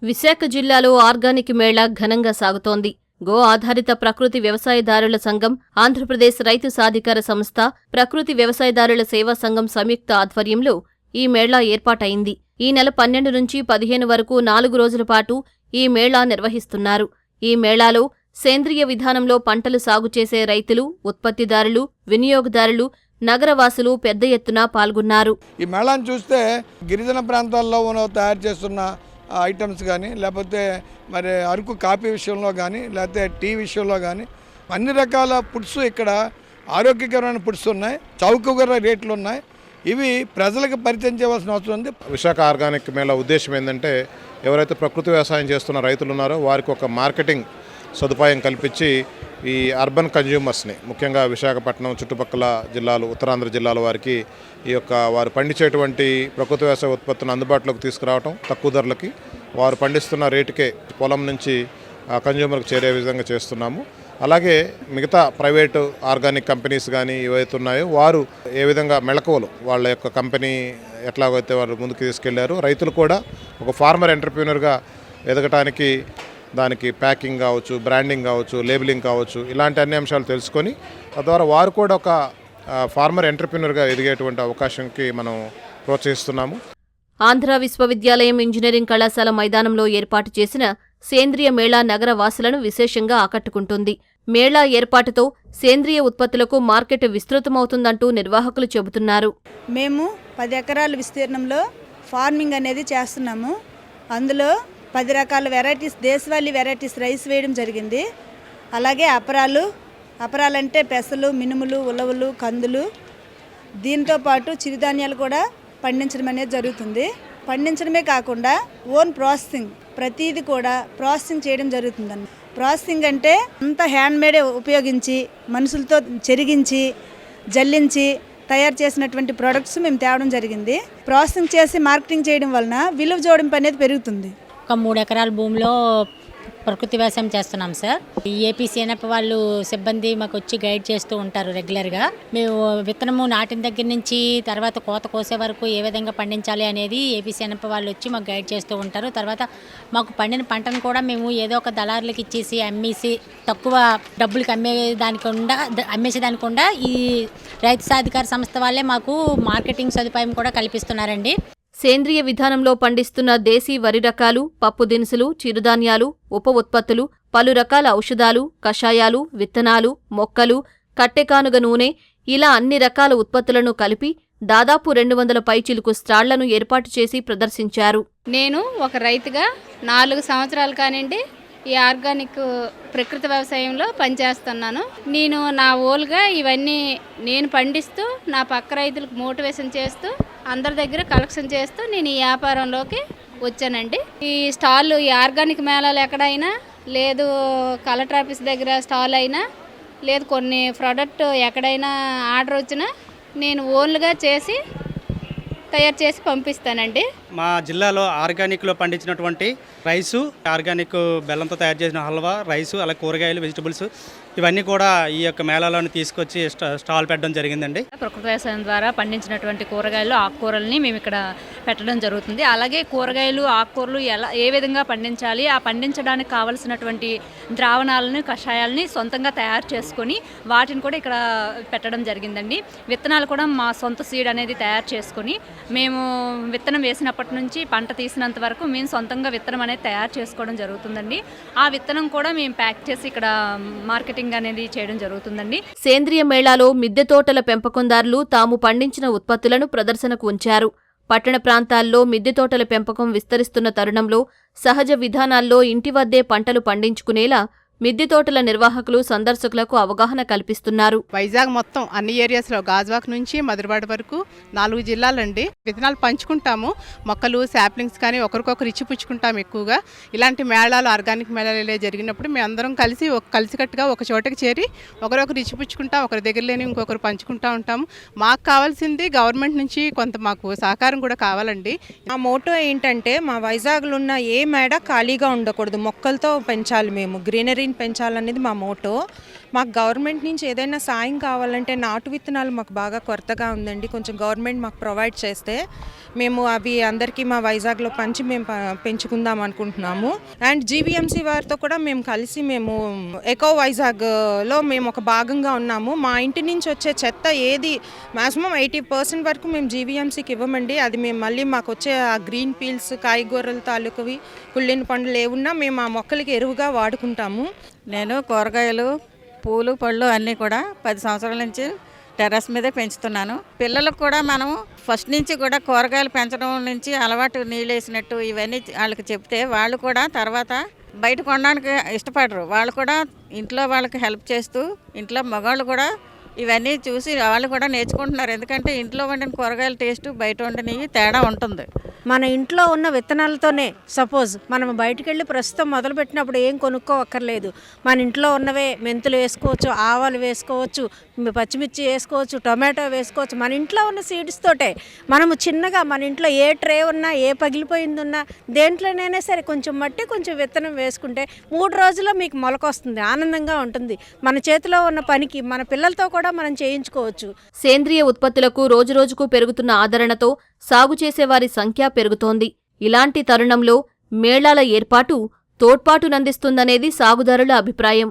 విశాఖ జిల్లాలో ఆర్గానిక్ మేళా ఘనంగా సాగుతోంది. గో ఆధారిత ప్రకృతి వ్యవసాయదారుల సంఘం, ఆంధ్రప్రదేశ్ రైతు సాధికార సంస్థ, ప్రకృతి వ్యవసాయదారుల సేవా సంఘం సంయుక్త ఆధ్వర్యంలో ఈ మేళా ఏర్పాటైంది. ఈ నెల 12 నుంచి 15 వరకు 4 రోజుల పాటు ఈ మేళా నిర్వహిస్తున్నారు. ఈ మేళాలో సేంద్రియ విధానంలో పంటలు సాగు చేసే రైతులు, ఉత్పత్తిదారులు, వినియోగదారులు, నగరవాసులు పెద్ద ఎత్తున పాల్గొన్నారు. ఈ మేళాను చూస్తే గిరిజన ప్రాంతాల్లో తయారు చేస్తున్న ఐటమ్స్ కానీ, లేకపోతే మరి అరకు కాఫీ విషయంలో కానీ, లేకపోతే టీ విషయంలో కానీ అన్ని రకాల ఫుడ్స్ ఇక్కడ ఆరోగ్యకరమైన ఫుడ్స్ ఉన్నాయి, చౌకగా రేట్లు ఉన్నాయి. ఇవి ప్రజలకు పరిచయం చేయవలసిన అవసరం ఉంది. విశాఖ ఆర్గానిక్ మేళా ఉద్దేశం ఏంటంటే ఎవరైతే ప్రకృతి వ్యవసాయం చేస్తున్న రైతులు ఉన్నారో వారికి ఒక మార్కెటింగ్ సదుపాయం కల్పించి ఈ అర్బన్ కన్జ్యూమర్స్ని, ముఖ్యంగా విశాఖపట్నం చుట్టుపక్కల జిల్లాలు, ఉత్తరాంధ్ర జిల్లాల వారికి ఈ యొక్క వారు పండించేటువంటి ప్రకృతి వ్యవసాయ ఉత్పత్తులను అందుబాటులోకి తీసుకురావడం, తక్కువ ధరలకి వారు పండిస్తున్న రేటుకే పొలం నుంచి కన్జ్యూమర్కి చేరే విధంగా చేస్తున్నాము. అలాగే మిగతా ప్రైవేటు ఆర్గానిక్ కంపెనీస్ కానీ ఏవైతే ఉన్నాయో వారు ఏ విధంగా మెళకువలు వాళ్ళ యొక్క కంపెనీ ఎట్లాగైతే వారు ముందుకు తీసుకెళ్లారు, రైతులు కూడా ఒక ఫార్మర్ ఎంటర్ప్రీనర్గా ఎదగటానికి దానికి ప్యాకింగ్ కావచ్చు, బ్రాండింగ్ కావచ్చు, లేబులింగ్ కావచ్చు, ఇలాంటి అన్ని అంశాలు తెలుసుకొని తద్వారా వారు కూడా ఒక ఫార్మర్ ఎంటర్ప్రీనర్గా ఎదిగేటువంటి అవకాశంకి మనం ప్రోత్సహిస్తున్నాము. ఆంధ్ర విశ్వవిద్యాలయం ఇంజనీరింగ్ కళాశాల మైదానంలో ఏర్పాటు చేసిన సేంద్రియ మేళా నగర వాసులను విశేషంగా ఆకట్టుకుంటుంది. మేళా ఏర్పాటుతో సేంద్రియ ఉత్పత్తులకు మార్కెట్ విస్తృతమవుతుందంటూ నిర్వాహకులు చెబుతున్నారు. మేము 10 ఎకరాల విస్తీర్ణంలో ఫార్మింగ్ అనేది చేస్తున్నాము. అందులో 10 రకాల వెరైటీస్, దేశవాళీ వెరైటీస్ రైస్ వేయడం జరిగింది. అలాగే అపరాలంటే పెసలు, మినుములు, ఉలవలు, కందులు, దీంతో పాటు చిరుధాన్యాలు కూడా పండించడం అనేది జరుగుతుంది. పండించడమే కాకుండా ఓన్ ప్రాసెసింగ్, ప్రతిదీ కూడా ప్రాసెసింగ్ చేయడం జరుగుతుందండి. ప్రాసెసింగ్ అంటే అంత హ్యాండ్మేడ్ ఉపయోగించి, మనుషులతో చెరిగించి, జల్లించి తయారు చేసినటువంటి ప్రోడక్ట్స్ మేము తేవడం జరిగింది. ప్రాసెసింగ్ చేసి మార్కెటింగ్ చేయడం వలన విలువ జోడింపు అనేది పెరుగుతుంది. ఒక 3 ఎకరాల భూమిలో ప్రకృతి వ్యవసాయం చేస్తున్నాం సార్. ఏపీసీఎన్ఎఫ్ వాళ్ళు సిబ్బంది మాకు వచ్చి గైడ్ చేస్తూ ఉంటారు రెగ్యులర్గా. మేము విత్తనము నాటిన దగ్గర నుంచి తర్వాత కోత కోసే వరకు ఏ విధంగా పండించాలి అనేది ఏపీసీఎన్ఎఫ్ వాళ్ళు వచ్చి మాకు గైడ్ చేస్తూ ఉంటారు. తర్వాత మాకు పండిన పంటను కూడా మేము ఏదో ఒక దళారులకు ఇచ్చేసి అమ్మేసి తక్కువ డబ్బులకి అమ్మేసేదానికుండా ఈ రైతు సాధికార సంస్థ వాళ్ళే మాకు మార్కెటింగ్ సదుపాయం కూడా కల్పిస్తున్నారండి. సేంద్రియ విధానంలో పండిస్తున్న దేశీ వరి రకాలు, పప్పు దినుసులు, చిరుధాన్యాలు, ఉప ఉత్పత్తులు, పలు రకాల ఔషధాలు, కషాయాలు, విత్తనాలు, మొక్కలు, కట్టెకానుగ నూనె, ఇలా అన్ని రకాల ఉత్పత్తులను కలిపి దాదాపు 200 పైచిలుకు స్టాళ్లను ఏర్పాటు చేసి ప్రదర్శించారు. నేను ఒక రైతుగా 4 సంవత్సరాలు కానివ్వండి ఈ ఆర్గానిక్ ప్రకృతి వ్యవసాయంలో పనిచేస్తున్నాను. నేను నా ఓల్గా ఇవన్నీ నేను పండిస్తూ నా పక్క రైతులకు మోటివేషన్ చేస్తూ అందరి దగ్గర కలెక్షన్ చేస్తూ నేను ఈ వ్యాపారంలోకి వచ్చానండి. ఈ స్టాల్, ఈ ఆర్గానిక్ మేళాలు ఎక్కడైనా లేదు, కలెక్టర్ ఆఫీస్ దగ్గర స్టాల్ అయినా లేదు, కొన్ని ప్రోడక్ట్ ఎక్కడైనా ఆర్డర్ వచ్చినా నేను ఓన్గా చేసి తయారు చేసి పంపిస్తానండి. మా జిల్లాలో ఆర్గానిక్లో పండించినటువంటి రైసు, ఆర్గానిక్ బెల్లంతో తయారు చేసిన హల్వా, రైసు, అలాగే కూరగాయలు, వెజిటబుల్స్ ఇవన్నీ కూడా ఈ యొక్క మేళాలోని తీసుకొచ్చి స్టాల్ పెట్టడం జరిగిందండి. ప్రకృతి వ్యవసాయం ద్వారా పండించినటువంటి కూరగాయలు, ఆకుకూరల్ని మేము ఇక్కడ పెట్టడం జరుగుతుంది. అలాగే కూరగాయలు, ఆకుకూరలు ఏ విధంగా పండించాలి, ఆ పండించడానికి కావలసినటువంటి ద్రావణాలను, కషాయాలని సొంతంగా తయారు చేసుకొని వాటిని కూడా ఇక్కడ పెట్టడం జరిగిందండి. విత్తనాలు కూడా మా సొంత సీడ్ అనేది తయారు చేసుకొని మేము విత్తనం వేసినప్పటి నుంచి పంట తీసినంత వరకు మేము సొంతంగా విత్తనం అనేది తయారు చేసుకోవడం జరుగుతుందండి. ఆ విత్తనం కూడా మేము ప్యాక్ చేసి ఇక్కడ మార్కెటింగ్ అనేది చేయడం జరుగుతుందండి. సేంద్రియ మేళాలో మిద్దె తోటల పెంపకందారులు తాము పండించిన ఉత్పత్తులను ప్రదర్శనకు ఉంచారు. పట్టణ ప్రాంతాల్లో మిద్దె తోటల పెంపకం విస్తరిస్తున్న తరుణంలో సహజ విధానాల్లో ఇంటి వద్దే పంటలు పండించుకునేలా మిద్దె తోటల నిర్వాహకులు సందర్శకులకు అవగాహన కల్పిస్తున్నారు. వైజాగ్ మొత్తం అన్ని ఏరియాస్లో, గాజువాక నుంచి మధురవాడ వరకు 4 జిల్లాలండి. విత్తనాలు పంచుకుంటాము, మొక్కలు, శాప్లింగ్స్ కానీ ఒకరికొకరు ఇచ్చిపుచ్చుకుంటాము. ఎక్కువగా ఇలాంటి మేళాలు, ఆర్గానిక్ మేళాలు జరిగినప్పుడు మేము అందరం కలిసికట్టుగా ఒక చోటకి చేరి ఒకరొకరు ఇచ్చిపుచ్చుకుంటాం, ఒకరి దగ్గర లేని ఇంకొకరు పంచుకుంటూ ఉంటాము. మాకు కావాల్సింది గవర్నమెంట్ నుంచి కొంత మాకు సహకారం కూడా కావాలండి. మా మోటో ఏంటంటే మా వైజాగ్లో ఉన్న ఏ మేడ ఖాళీగా ఉండకూడదు, మొక్కలతో పెంచాలి, మేము గ్రీనరీని పెంచాలనేది మా మోటో. మాకు గవర్నమెంట్ నుంచి ఏదైనా సాయం కావాలంటే నాటు విత్తనాలు మాకు బాగా కొరతగా ఉందండి. కొంచెం గవర్నమెంట్ మాకు ప్రొవైడ్ చేస్తే మేము అవి అందరికీ మా వైజాగ్లో పంచి మేము పెంచుకుందాం అనుకుంటున్నాము. అండ్ జీవీఎంసీ వారితో కూడా మేము కలిసి మేము ఎకో వైజాగ్లో మేము ఒక భాగంగా ఉన్నాము. మా ఇంటి నుంచి వచ్చే చెత్త ఏది మ్యాక్సిమం 80% వరకు మేము జీవీఎంసీకి ఇవ్వమండి. అది మేము మళ్ళీ మాకు వచ్చే ఆ గ్రీన్ పీల్స్, కాయగూరల తాలూకువి, కుళ్ళిన పండ్లు ఏమున్నా మేము ఆ మొక్కలకి ఎరువుగా వాడుకుంటాము. నేను కూరగాయలు, పూలు, పళ్ళు అన్నీ కూడా 10 సంవత్సరాల నుంచి టెర్రస్ మీదే పెంచుతున్నాను. పిల్లలకు కూడా మనం ఫస్ట్ నుంచి కూడా కూరగాయలు పెంచడం నుంచి అలవాటు, నీళ్ళు వేసినట్టు ఇవన్నీ వాళ్ళకి చెప్తే వాళ్ళు కూడా తర్వాత బయట కొనడానికి ఇష్టపడరు. వాళ్ళు కూడా ఇంట్లో వాళ్ళకి హెల్ప్ చేస్తూ, ఇంట్లో మగవాళ్ళు కూడా ఇవన్నీ చూసి వాళ్ళు కూడా నేర్చుకుంటున్నారు. ఎందుకంటే ఇంట్లో వండిన కూరగాయల టేస్ట్ బయట వండినవి తేడా ఉంటుంది. మన ఇంట్లో ఉన్న విత్తనాలతోనే సపోజ్ మనం బయటికి వెళ్ళి ప్రస్తుతం మొదలుపెట్టినప్పుడు ఏం కొనుక్కోవక్కర్లేదు. మన ఇంట్లో ఉన్నవే మెంతులు వేసుకోవచ్చు, ఆవాలు వేసుకోవచ్చు, పచ్చిమిర్చి వేసుకోవచ్చు, టొమాటో వేసుకోవచ్చు. మన ఇంట్లో ఉన్న సీడ్స్ తోటే మనము చిన్నగా మన ఇంట్లో ఏ ట్రే ఉన్నా, ఏ పగిలిపోయింది ఉన్నా, దేంట్లోనైనా సరే కొంచెం మట్టి, కొంచెం విత్తనం వేసుకుంటే 3 రోజుల్లో మీకు మొలకొస్తుంది. ఆనందంగా ఉంటుంది. మన చేతిలో ఉన్న పనికి మన పిల్లలతో కూడా మనం చేయించుకోవచ్చు. సేంద్రియ ఉత్పత్తులకు రోజురోజుకు పెరుగుతున్న ఆదరణతో సాగు చేసేవారి సంఖ్య పెరుగుతోంది. ఇలాంటి తరుణంలో మేళాల ఏర్పాటు తోడ్పాటునందిస్తుందనేది సాగుదారుల అభిప్రాయం.